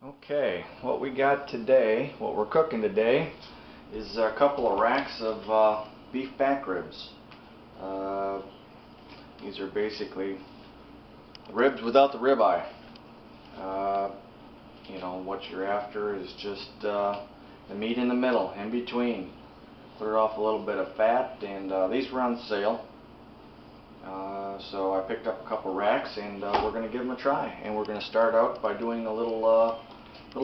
Okay, what we got today, what we're cooking today, is a couple of racks of beef back ribs. These are basically ribs without the ribeye. You know, what you're after is just the meat in the middle, in between. Clear off a little bit of fat, and these were on sale. So I picked up a couple racks, and we're going to give them a try. And we're going to start out by doing a little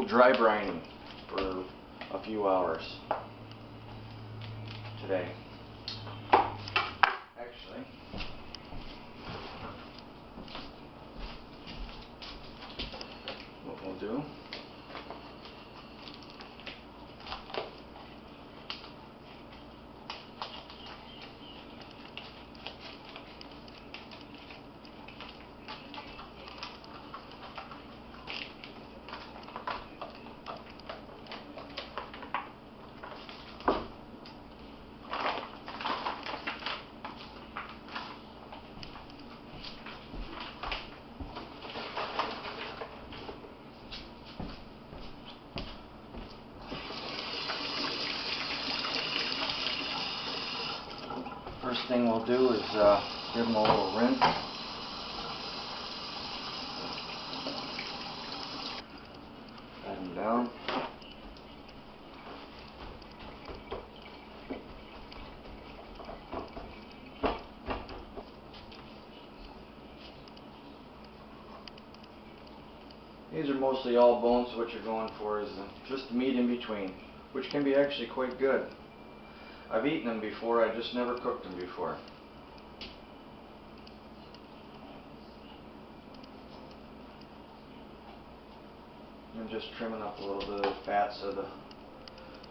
dry brining for a few hours today. Actually, what we'll do, first thing we'll do is give them a little rinse. Pat them down. These are mostly all bones, so what you're going for is just the meat in between, which can be actually quite good. I've eaten them before, I just never cooked them before. I'm just trimming up a little bit of the fat so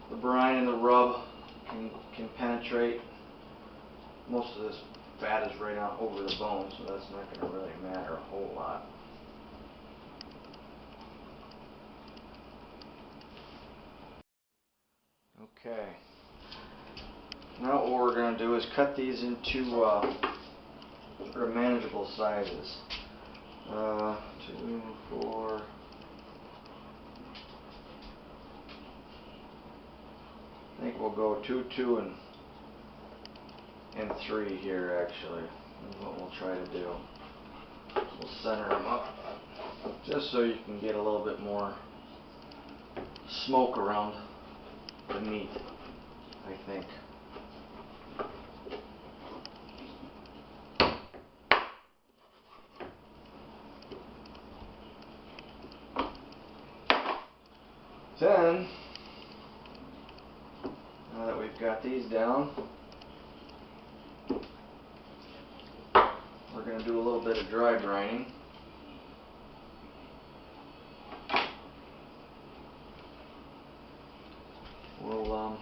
the brine and the rub can penetrate. Most of this fat is right on over the bone, so that's not going to really matter a whole lot. Okay. Now what we're going to do is cut these into sort of manageable sizes. 2, 4. I think we'll go 2, 2, and 3 here actually. Is what we'll try to do. We'll center them up just so you can get a little bit more smoke around the meat, I think. Then, now that we've got these down, we're going to do a little bit of dry brining. We'll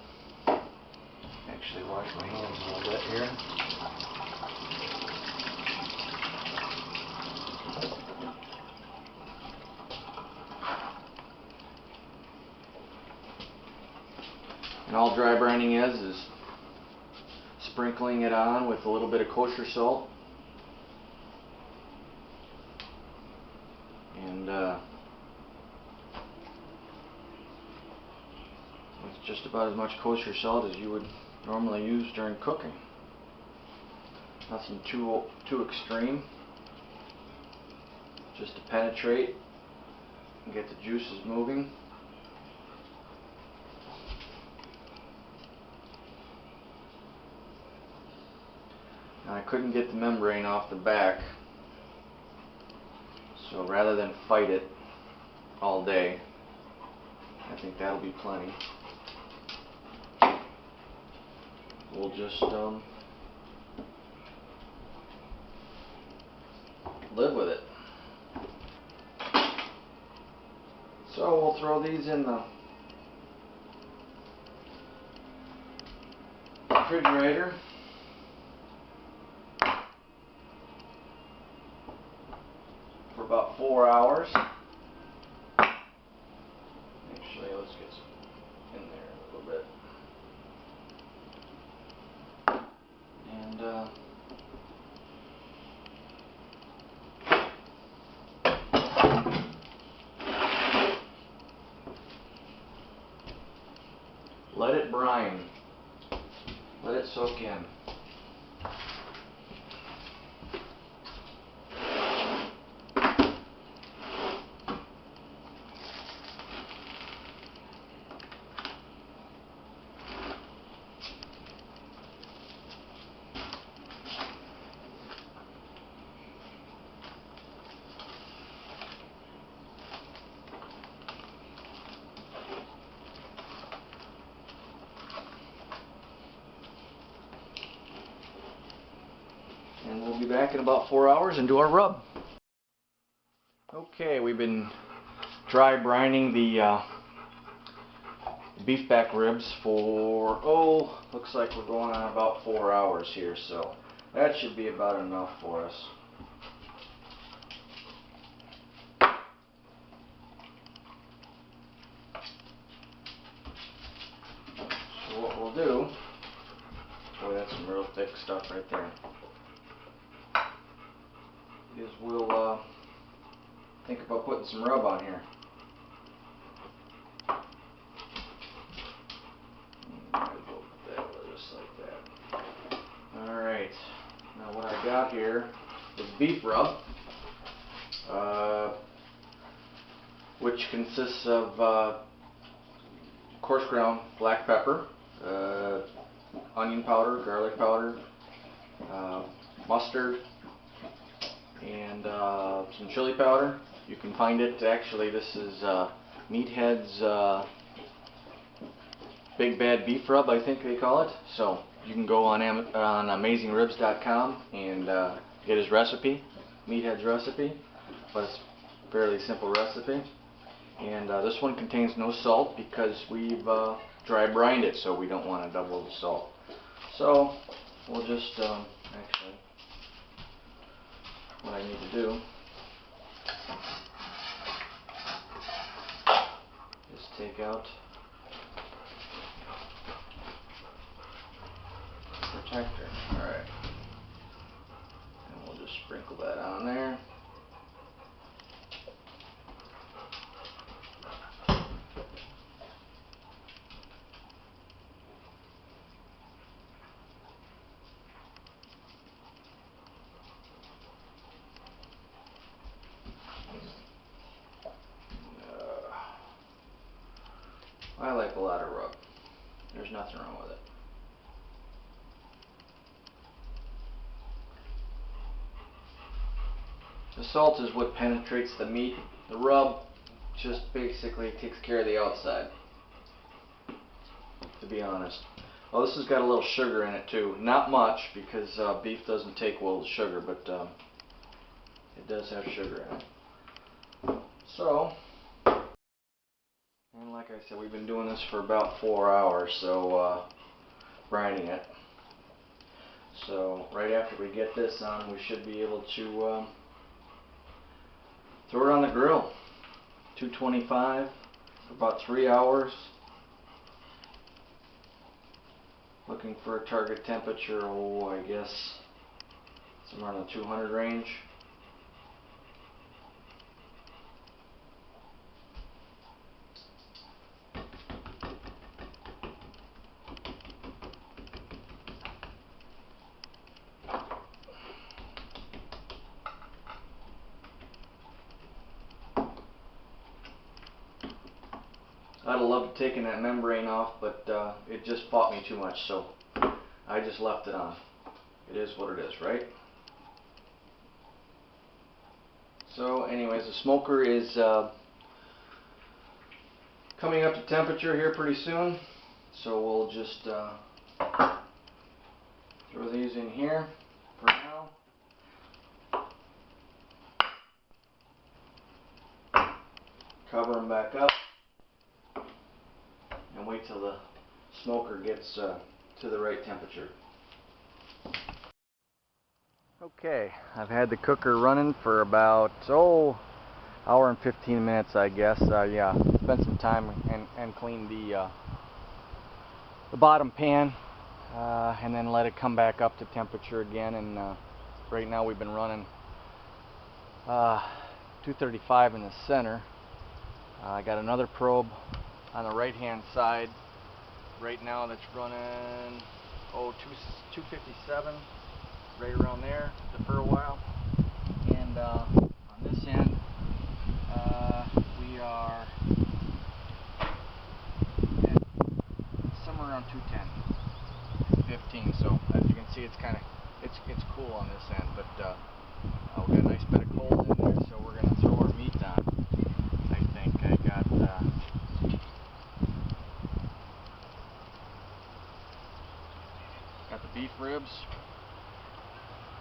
actually wash my hands a little bit here. And all dry brining is sprinkling it on with a little bit of kosher salt. And it's just about as much kosher salt as you would normally use during cooking. Nothing too extreme. Just to penetrate and get the juices moving. Now, I couldn't get the membrane off the back, so rather than fight it all day, I think that'll be plenty. We'll just live with it. So we'll throw these in the refrigerator. For about 4 hours. Actually, let's get some in there a little bit. And brine. Let it soak in. And we'll be back in about 4 hours and do our rub. Okay, we've been dry brining the beef back ribs for, looks like we're going on about 4 hours here, so that should be about enough for us. So what we'll do, boy, that's some real thick stuff right there, is we'll think about putting some rub on here. Just like that. Alright, now what I got here is beef rub, which consists of coarse ground black pepper, onion powder, garlic powder, mustard, and some chili powder. You can find it, actually this is Meathead's Big Bad Beef Rub, I think they call it. So you can go on AmazingRibs.com and get his recipe, Meathead's recipe, but it's a fairly simple recipe. And this one contains no salt because we've dry brined it, so we don't want to double the salt. So we'll just actually, what I need to do is take out the protector. Alright. And we'll just sprinkle that on there. I like a lot of rub. There's nothing wrong with it. The salt is what penetrates the meat. The rub just basically takes care of the outside, to be honest. Well, this has got a little sugar in it too. Not much, because beef doesn't take well with sugar, but it does have sugar in it. So, and like I said, we've been doing this for about 4 hours, so brining it. So right after we get this on, we should be able to throw it on the grill. 225 for about 3 hours. Looking for a target temperature, I guess somewhere in the 200 range. I'd have loved taking that membrane off, but it just fought me too much, so I just left it on. It is what it is, right? So anyways, the smoker is coming up to temperature here pretty soon, so we'll just throw these in here for now. Cover them back up and wait till the smoker gets to the right temperature. Okay, I've had the cooker running for about hour and 15 minutes, I guess. Yeah, spent some time and cleaned the bottom pan, and then let it come back up to temperature again. And right now we've been running 235 in the center. I got another probe on the right hand side right now that's running 257, right around there for a while. And on this end, we are at somewhere around 210, 15. So as you can see, it's kind of it's cool on this end, but we got a nice bit of coals in there, so we're gonna throw our meat on. I think I got the beef ribs,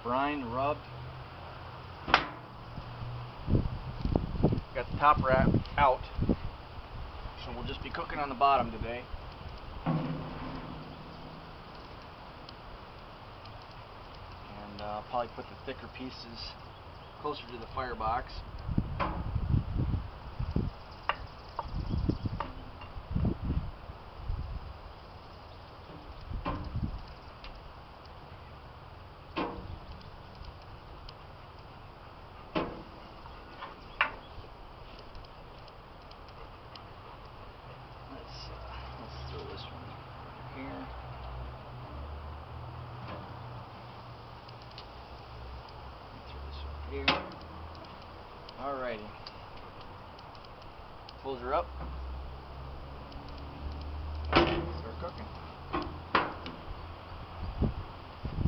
brined, rubbed. Got the top wrap out, so we'll just be cooking on the bottom today. And I'll probably put the thicker pieces closer to the firebox. Let's throw this one here. Throw this one here. Alrighty. Close her up. Start cooking.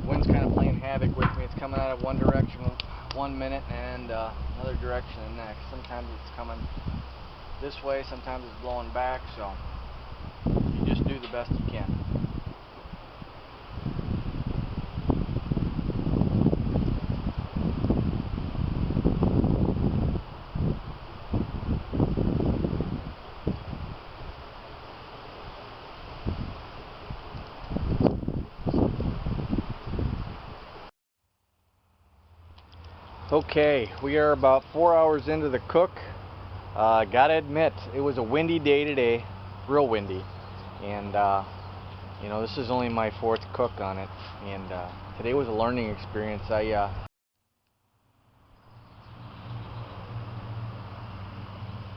Wind's kind of playing havoc with me. It's coming out of one direction 1 minute and another direction the next. Sometimes it's coming this way, sometimes it's blowing back, so you just do the best you can. Okay, we are about 4 hours into the cook. Gotta admit, it was a windy day today, real windy, and you know, this is only my 4th cook on it, and today was a learning experience. Yeah,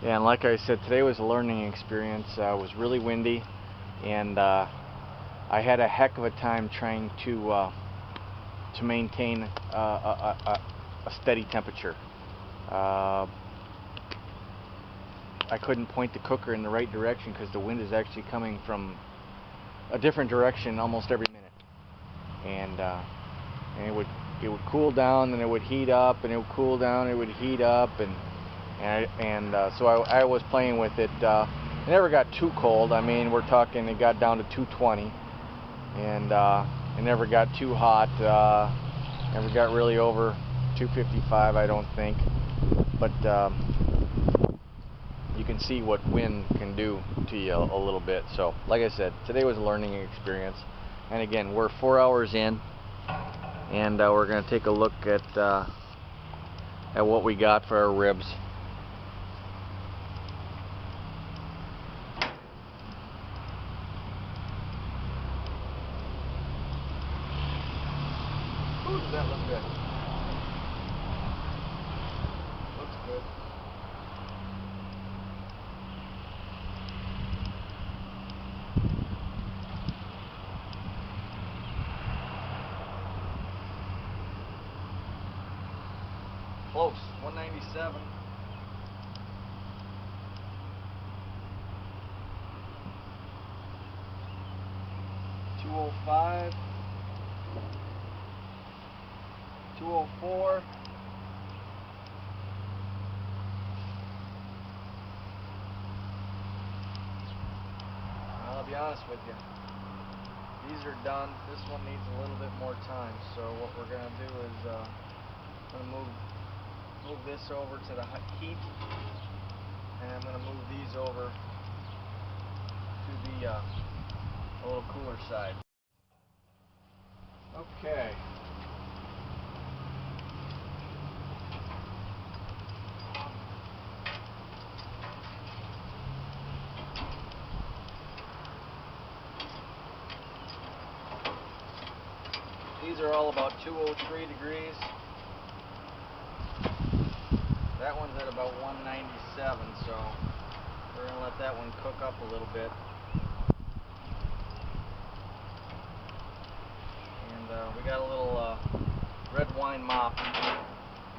and like I said, today was a learning experience. It was really windy, and I had a heck of a time trying to maintain a steady temperature. I couldn't point the cooker in the right direction because the wind is actually coming from a different direction almost every minute, and it would cool down, then it would heat up, and it would cool down, it would heat up, so I was playing with it. It never got too cold. I mean, we're talking it got down to 220, and it never got too hot. Never got really over 255, I don't think, but you can see what wind can do to you a little bit. So like I said, today was a learning experience, and again, we're 4 hours in, and we're going to take a look at what we got for our ribs. Ooh, does that look good? Looks good. Close, 197. $205, $204, I'll be honest with you, these are done. This one needs a little bit more time, so what we're going to do is I'm going to move this over to the heat, and I'm going to move these over to the a little cooler side. Okay. These are all about 203 degrees. That one's at about 197, so we're going to let that one cook up a little bit. we got a little red wine mop,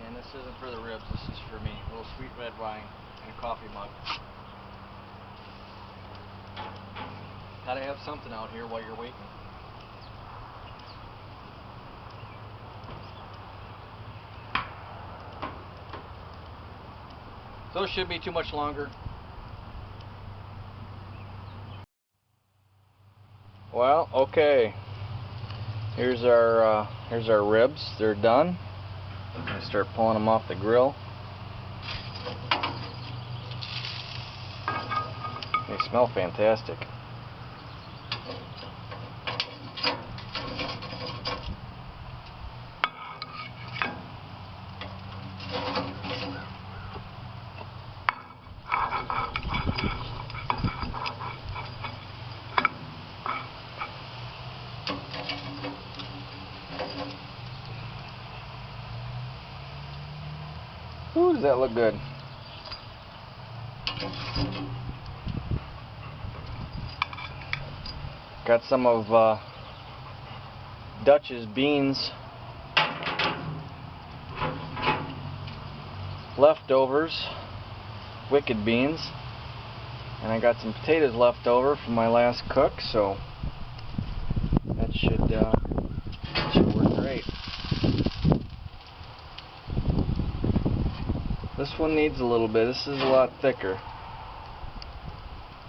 and this isn't for the ribs, this is for me. A little sweet red wine in a coffee mug. Gotta have something out here while you're waiting. So it shouldn't be too much longer. Well, okay. Here's our ribs. They're done. I'm gonna start pulling them off the grill. They smell fantastic. Ooh, does that look good? Got some of Dutch's beans leftovers, wicked beans, and I got some potatoes left over from my last cook, so that should work great. This one needs a little bit. This is a lot thicker.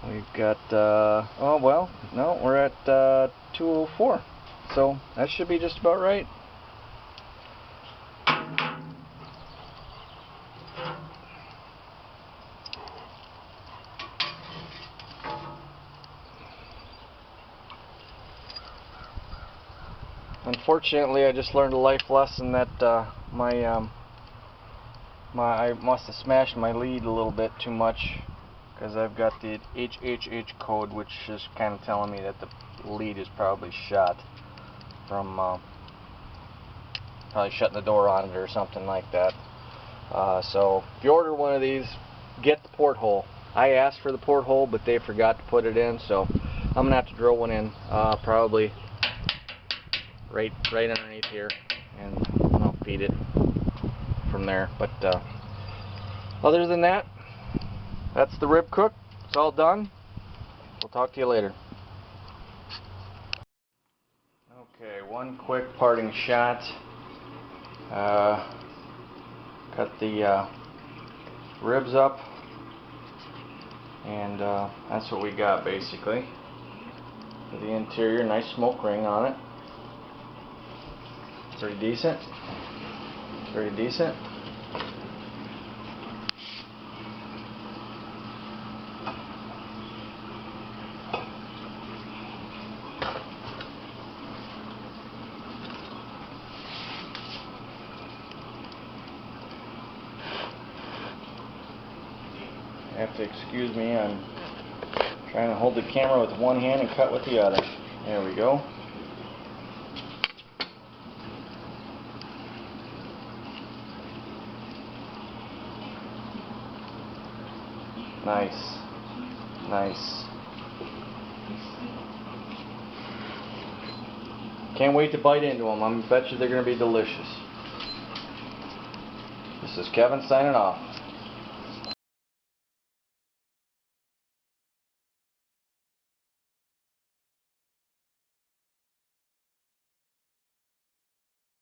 We've got, oh well, no, we're at 204. So that should be just about right. Unfortunately, I just learned a life lesson that I must have smashed my lead a little bit too much, because I've got the HHH code, which is kind of telling me that the lead is probably shot from probably shutting the door on it or something like that. So if you order one of these, get the porthole. I asked for the porthole, but they forgot to put it in, so I'm gonna have to drill one in, probably right underneath here, and I'll feed it from there. But other than that, that's the rib cook. It's all done. We'll talk to you later. Okay, one quick parting shot. Cut the ribs up, and that's what we got basically. For the interior, nice smoke ring on it. Pretty decent. Pretty decent. You have to excuse me, I'm trying to hold the camera with one hand and cut with the other. There we go. Nice. Nice. Can't wait to bite into them. I bet you they're going to be delicious. This is Kevin signing off.